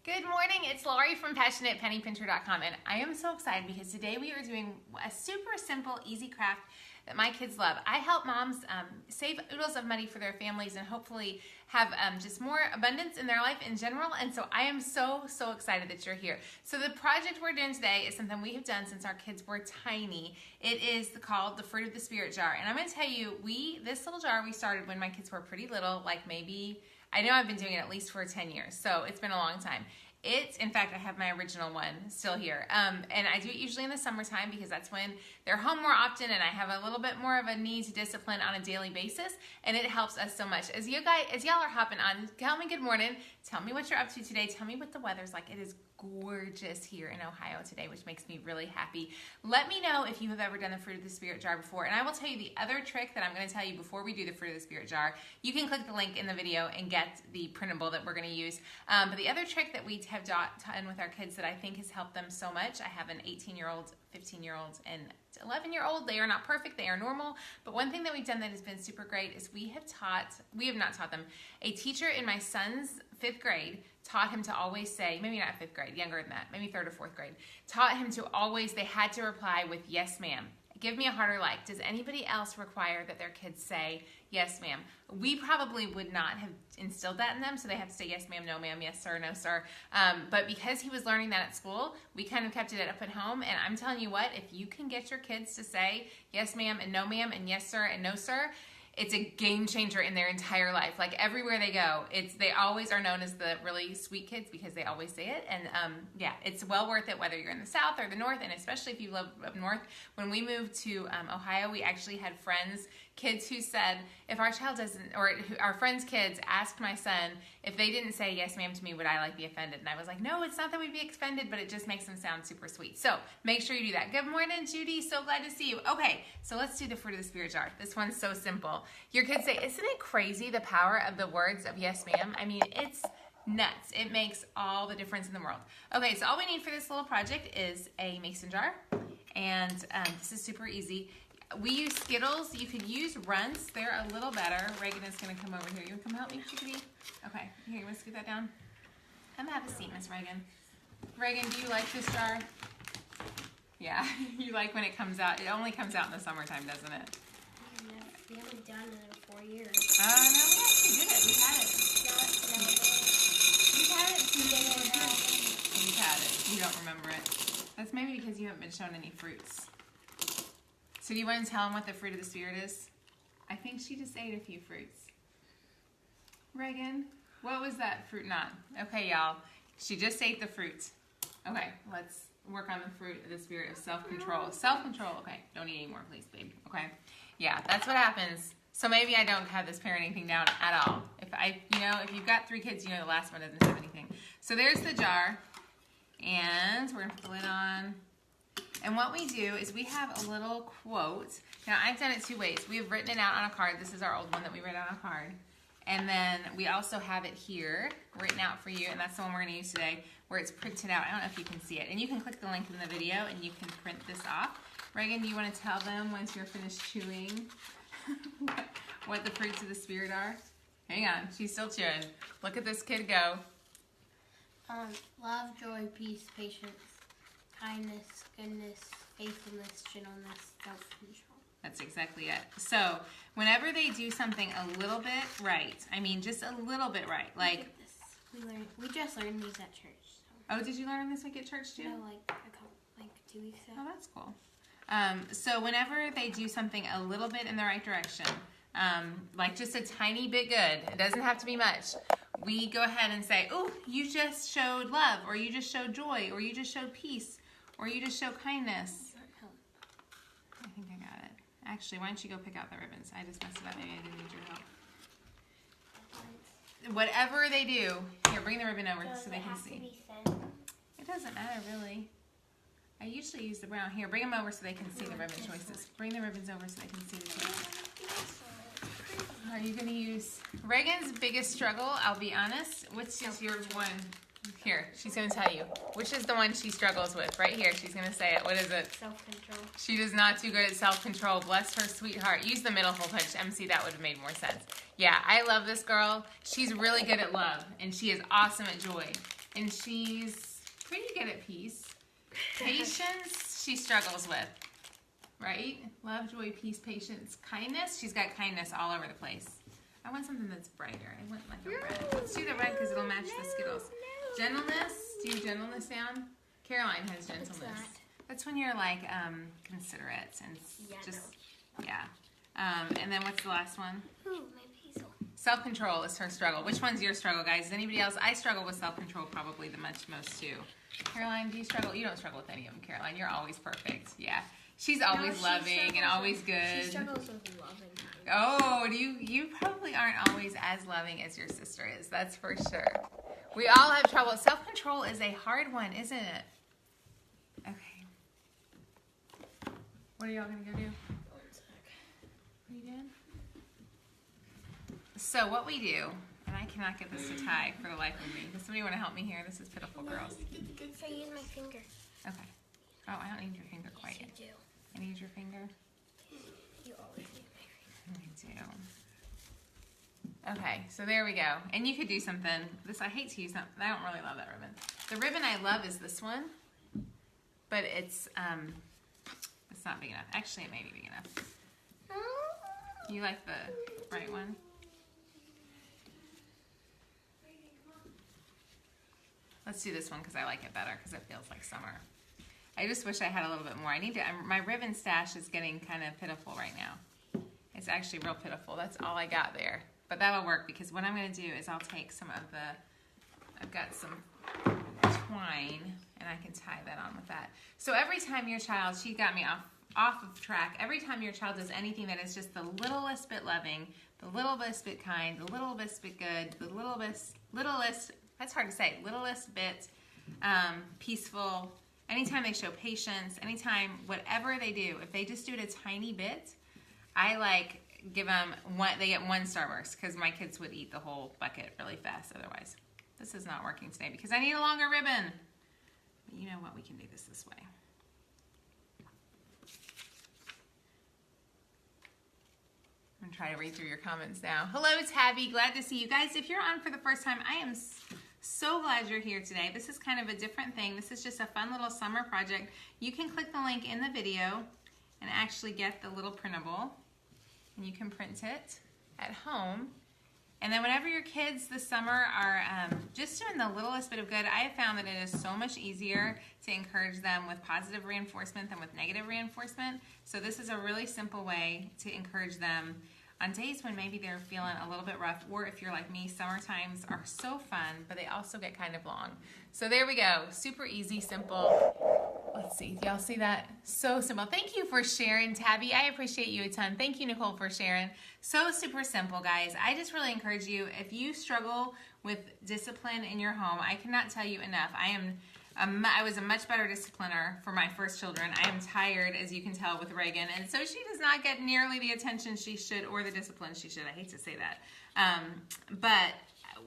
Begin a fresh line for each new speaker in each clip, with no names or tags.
Good morning, it's Laurie from PassionatePennyPincher.com, and I am so excited because today we are doing a super simple, easy craft that my kids love. I help moms save oodles of money for their families and hopefully have just more abundance in their life in general, and so I am so excited that you're here. So the project we're doing today is something we have done since our kids were tiny. It is called the Fruit of the Spirit jar, and I'm going to tell you, this little jar we started when my kids were pretty little, like maybe, I know I've been doing it at least for 10 years, so it's been a long time. In fact, I have my original one still here. And I do it usually in the summertime because that's when they're home more often and I have a little bit more of a need to discipline on a daily basis, and it helps us so much. As y'all are hopping on, tell me good morning. Tell me what you're up to today. Tell me what the weather's like. It is gorgeous here in Ohio today, which makes me really happy. Let me know if you have ever done the Fruit of the Spirit jar before, and I will tell you the other trick that I'm going to tell you before we do the Fruit of the Spirit jar. You can click the link in the video and get the printable that we're going to use. But the other trick that we have done with our kids that I think has helped them so much, I have an 18-year-old, 15-year-old, and 11-year-old. They are not perfect, they are normal, but one thing that we've done that has been super great is we have not taught them. A teacher in my son's 5th grade taught him to always say, maybe not 5th grade, younger than that, maybe 3rd or 4th grade, taught him to always, they had to reply with yes ma'am. Give me a heart or like. Does anybody else require that their kids say yes ma'am? We probably would not have instilled that in them, so they have to say yes ma'am, no ma'am, yes sir, no sir. But because he was learning that at school, we kind of kept it up at home, and I'm telling you what, if you can get your kids to say yes ma'am and no ma'am and yes sir and no sir, it's a game changer in their entire life. Like everywhere they go, they always are known as the really sweet kids because they always say it. And yeah, it's well worth it whether you're in the South or the North, and especially if you live up North. When we moved to Ohio, we actually had kids who said, if our child doesn't, or our friends' kids asked my son, if they didn't say yes ma'am to me, would I like be offended? And I was like, no, it's not that we'd be offended, but it just makes them sound super sweet. So make sure you do that. Good morning, Judy. So glad to see you. Okay, so let's do the Fruit of the Spirit jar. This one's so simple. Your kids say, isn't it crazy the power of the words of yes ma'am? I mean, it's nuts. It makes all the difference in the world. Okay, so all we need for this little project is a mason jar, and this is super easy. We use Skittles. You could use Runts. They're a little better. Reagan is going to come over here. You want to come help me, chickadee? Okay, here, you want to scoot that down? Come have a seat, Miss Reagan. Reagan, do you like this jar? Yeah, you like when it comes out. It only comes out in the summertime, doesn't it?
We haven't done it in 4 years.
No, we actually did it. We had it. We've had it. You've had it. You don't remember it. That's maybe because you haven't been shown any fruits. So do you want to tell them what the Fruit of the Spirit is? I think she just ate a few fruits. Reagan, what was that fruit not? Okay, y'all. She just ate the fruit. Okay, let's work on the Fruit of the Spirit of self-control. Self-control. Okay, don't eat anymore, please, babe. Okay. Yeah, that's what happens. So maybe I don't have this parenting thing down at all. If you've got 3 kids, you know the last one doesn't have anything. So there's the jar, and we're gonna put the lid on. And what we do is we have a little quote. Now, I've done it 2 ways. We have written it out on a card. This is our old one that we wrote out on a card. And then we also have it here written out for you, and that's the one we're going to use today, where it's printed out. I don't know if you can see it. And you can click the link in the video, and you can print this off. Reagan, do you want to tell them once you're finished chewing what the fruits of the Spirit are? Hang on. She's still chewing. Look at this kid go.
Love, joy, peace, patience, kindness, goodness, faithfulness, gentleness, self-control.
That's exactly it. So whenever they do something a little bit right, I mean just a little bit right, like
we just learned these at church. So.
Oh, did you learn this week at church too?
No, like 2 weeks ago.
Oh, that's cool. So whenever they do something a little bit in the right direction, like just a tiny bit good, it doesn't have to be much, we go ahead and say, oh, you just showed love, or you just showed joy, or you just showed peace, or you just showed kindness. I think I got it. Actually, why don't you go pick out the ribbons? I just messed it up. Maybe I didn't need your help. Whatever they do, here, bring the ribbon over so they can see. It doesn't matter, really. I usually use the brown. Here, bring them over so they can see the ribbon choices. Bring the ribbons over so they can see the choices. Are you going to use Reagan's biggest struggle? I'll be honest. Which is your one? Here, she's going to tell you. Which is the one she struggles with? Right here, she's going to say it. What is it?
Self-control.
She does not do good at self-control. Bless her sweetheart. Use the middle hole punch. MC, that would have made more sense. Yeah, I love this girl. She's really good at love, and she is awesome at joy. And she's pretty good at peace. Patience, she struggles with, right? Love, joy, peace, patience, kindness. She's got kindness all over the place. I want something that's brighter. I want like a red. Let's do the red because it'll match the Skittles. Gentleness. Do you gentleness sound? Caroline has gentleness. That's when you're like considerate and and then what's the last one?
Ooh, my pencil.
Self-control is her struggle. Which one's your struggle, guys? Is anybody else? I struggle with self-control probably the most too. Caroline, do you struggle? You don't struggle with any of them, Caroline. You're always perfect. Yeah. She's always loving and always good.
She struggles with loving.
Oh, you probably aren't always as loving as your sister is. That's for sure. We all have trouble. Self-control is a hard one, isn't it? Okay. What are y'all going to go do?
One sec.
What are you doing? So what we do, and I cannot get this to tie for the life of me. Does somebody want to help me here? This is pitiful, girls.
I use my finger.
Okay. Oh, I don't need your finger quite yet.
You do.
I need your finger?
You always need my finger.
I do. Okay, so there we go. And you could do something. This, I hate to use that. I don't really love that ribbon. The ribbon I love is this one, but it's not big enough. Actually, it may be big enough. You like the bright one? Let's do this one because I like it better because it feels like summer. I just wish I had a little bit more. I need to. My ribbon stash is getting kind of pitiful right now. It's actually real pitiful. That's all I got there. But that'll work because what I'm going to do is I'll take some of the, I've got some twine and I can tie that on with that. So every time your child, she got me off of track, every time your child does anything that is just the littlest bit loving, the littlest bit kind, the littlest bit good, the littlest, that's hard to say, littlest bit peaceful, anytime they show patience, anytime, whatever they do, if they just do it a tiny bit, I like give them one, they get one Starburst because my kids would eat the whole bucket really fast otherwise. This is not working today because I need a longer ribbon. But you know what, we can do this way. I'm going to try to read through your comments now. Hello, Tabby. Glad to see you guys. If you're on for the first time, I am so glad you're here today. This is kind of a different thing. This is just a fun little summer project. You can click the link in the video and actually get the little printable. And you can print it at home. And then whenever your kids this summer are just doing the littlest bit of good, I have found that it is so much easier to encourage them with positive reinforcement than with negative reinforcement. So this is a really simple way to encourage them on days when maybe they're feeling a little bit rough, or if you're like me, summer times are so fun, but they also get kind of long. So there we go, super easy, simple. Let's see, y'all see that? So simple. Thank you for sharing, Tabby. I appreciate you a ton. Thank you, Nicole, for sharing. So super simple, guys. I just really encourage you, if you struggle with discipline in your home, I cannot tell you enough. I was a much better discipliner for my first children. I am tired, as you can tell, with Reagan, and so she does not get nearly the attention she should or the discipline she should. I hate to say that. But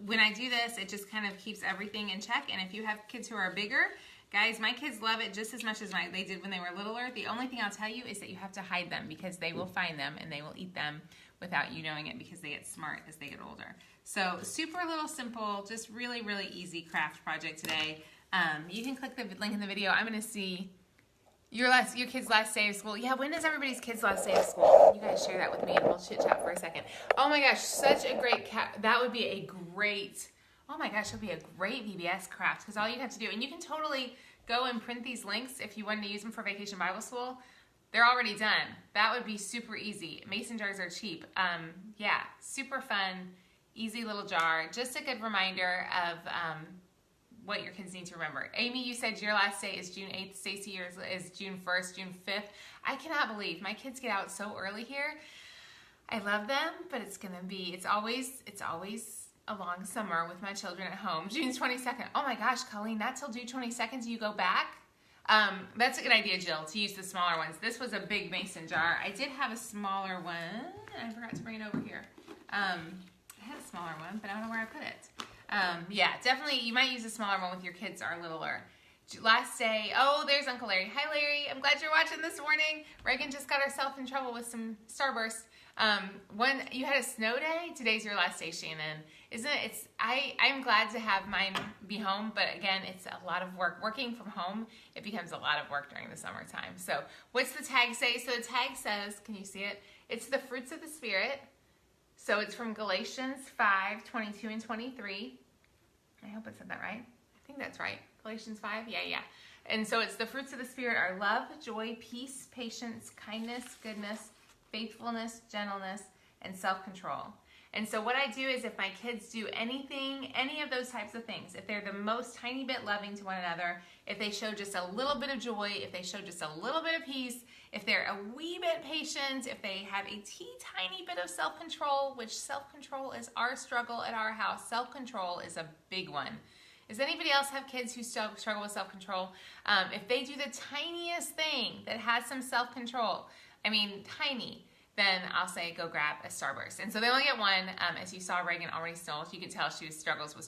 when I do this, it just kind of keeps everything in check, and if you have kids who are bigger, guys, my kids love it just as much as they did when they were littler. The only thing I'll tell you is that you have to hide them because they will find them and they will eat them without you knowing it because they get smart as they get older. So super little simple, just really, really easy craft project today. You can click the link in the video. I'm going to see your kid's last day of school. Yeah, when is everybody's kid's last day of school? You guys share that with me and we'll chit chat for a second. Oh my gosh, such a great that would be a great, oh my gosh, it would be a great VBS craft because all you have to do, and you can totally go and print these links if you wanted to use them for Vacation Bible School. They're already done. That would be super easy. Mason jars are cheap. Yeah, super fun, easy little jar. Just a good reminder of what your kids need to remember. Amy, you said your last day is June 8th. Stacy, yours is June 1st, June 5th. I cannot believe my kids get out so early here. I love them, but it's always a long summer with my children at home. June 22nd. Oh my gosh, Colleen, not till June 22nd do you go back? That's a good idea, Jill, to use the smaller ones. This was a big mason jar. I did have a smaller one. I forgot to bring it over here. I had a smaller one, but I don't know where I put it. Yeah, definitely, you might use a smaller one with your kids are littler. Last day, oh, there's Uncle Larry. Hi, Larry. I'm glad you're watching this morning. Reagan just got herself in trouble with some Starburst. When you had a snow day, today's your last day, Shannon. Isn't it? I'm glad to have mine be home, but again, it's a lot of work. Working from home, it becomes a lot of work during the summertime. So what's the tag say? So the tag says, can you see it? It's the fruits of the Spirit. So it's from Galatians 5:22 and 23. I hope I said that right. I think that's right. Galatians 5, yeah. And so it's the fruits of the Spirit are love, joy, peace, patience, kindness, goodness, faithfulness, gentleness, and self-control. And so what I do is if my kids do anything, any of those types of things, if they're the most tiny bit loving to one another, if they show just a little bit of joy, if they show just a little bit of peace, if they're a wee bit patient, if they have a tiny bit of self-control, which self-control is our struggle at our house. Self-control is a big one. Does anybody else have kids who struggle with self-control? If they do the tiniest thing that has some self-control, I mean tiny, then I'll say go grab a Starburst. And so they only get one. As you saw, Reagan already stole. You could tell she struggles with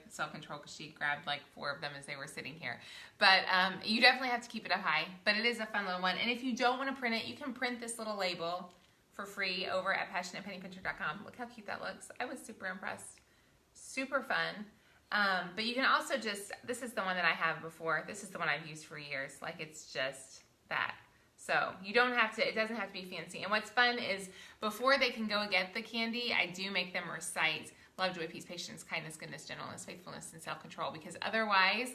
self-control because she grabbed like 4 of them as they were sitting here. But you definitely have to keep it up high. But it is a fun little one. And if you don't want to print it, you can print this little label for free over at passionatepennypincher.com. Look how cute that looks. I was super impressed. Super fun. But you can also this is the one that I have before. This is the one I've used for years. Like it's just that. So you don't have to, it doesn't have to be fancy. And what's fun is before they can go get the candy, I do make them recite love, joy, peace, patience, kindness, goodness, gentleness, faithfulness, and self-control, because otherwise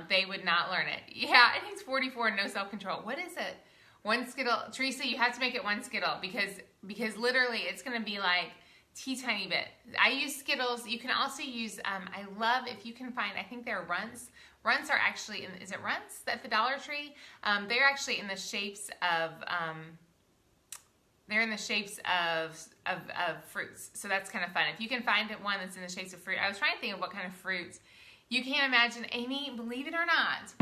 they would not learn it. Yeah, I think it's 44, no self-control. What is it? 1 Skittle. Teresa, you have to make it 1 Skittle because literally it's going to be like tiny bit. I use Skittles. You can also use, I love if you can find, I think they're Runts. Runts are actually, is it Runts at the Dollar Tree? They're actually in the shapes of, fruits. So that's kind of fun. If you can find one that's in the shapes of fruit. I was trying to think of what kind of fruits. You can't imagine, Amy, believe it or not,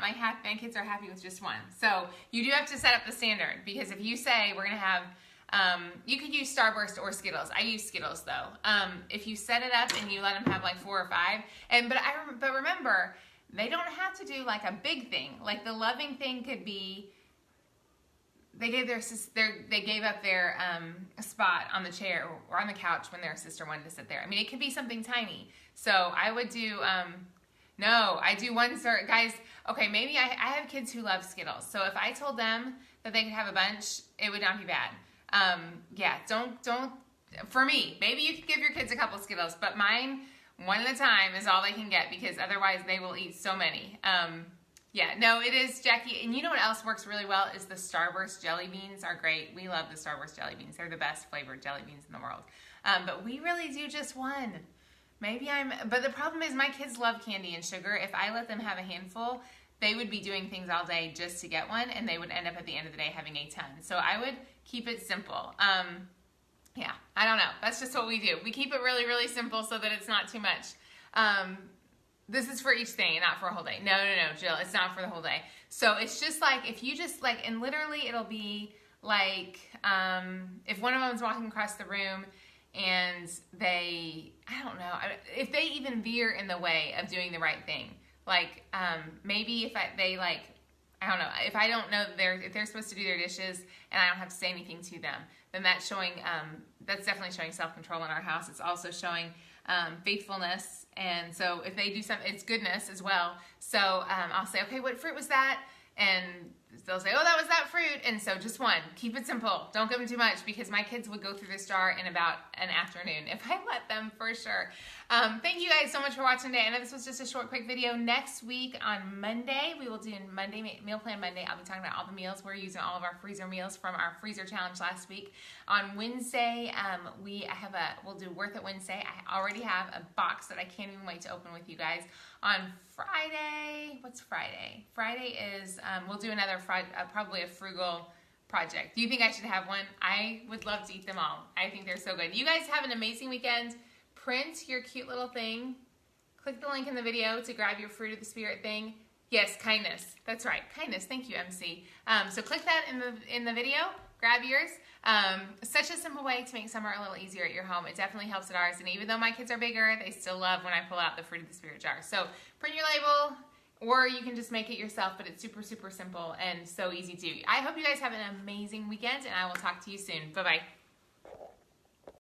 my kids are happy with just one. So you do have to set up the standard, because if you say we're going to have, you could use Starburst or Skittles. I use Skittles though. If you set it up and you let them have like 4 or 5, but remember, they don't have to do like a big thing. Like the loving thing could be, they gave up their spot on the chair or on the couch when their sister wanted to sit there. I mean, it could be something tiny. So I would do, I do one sort, guys. Okay, maybe I have kids who love Skittles. So if I told them that they could have a bunch, it would not be bad. Don't, for me, maybe you could give your kids a couple Skittles, but mine, one at a time is all they can get, because otherwise they will eat so many. It is, Jackie. And you know what else works really well is the Starburst jelly beans are great. We love the Starburst jelly beans. They're the best flavored jelly beans in the world. But we really do just one. But the problem is my kids love candy and sugar. If I let them have a handful, they would be doing things all day just to get one, and they would end up at the end of the day having a ton. So I would keep it simple. I don't know. That's just what we do. We keep it really, really simple so that it's not too much. This is for each thing, not for a whole day. No, Jill, it's not for the whole day. So it's just like, if you just like, and literally it'll be like, if one of them's walking across the room and they, I don't know, if they even veer in the way of doing the right thing, like maybe if I don't know if they're supposed to do their dishes and I don't have to say anything to them, then that's definitely showing self-control in our house. It's also showing faithfulness. And so if they do something, it's goodness as well. So I'll say, okay, what fruit was that? And they'll say, oh, that was that fruit. And so just one. Keep it simple. Don't give them too much, because my kids would go through this jar in about an afternoon if I let them, for sure. Thank you guys so much for watching today. I know this was just a short, quick video. Next week on Monday, we will do Meal Plan Monday. I'll be talking about all the meals. We're using all of our freezer meals from our freezer challenge last week. On Wednesday, we'll do Worth It Wednesday. I already have a box that I can't even wait to open with you guys. On Friday, what's Friday? Friday is, we'll do another probably a frugal project. Do you think I should have one? I would love to eat them all. I think they're so good. You guys have an amazing weekend. Print your cute little thing. Click the link in the video to grab your Fruit of the Spirit thing. Yes, kindness. That's right. Kindness. Thank you, MC. So click that in the video. Grab yours. Such a simple way to make summer a little easier at your home. It definitely helps at ours. And even though my kids are bigger, they still love when I pull out the Fruit of the Spirit jar. So print your label, or you can just make it yourself, but it's super, super simple and so easy to do. I hope you guys have an amazing weekend, and I will talk to you soon. Bye-bye.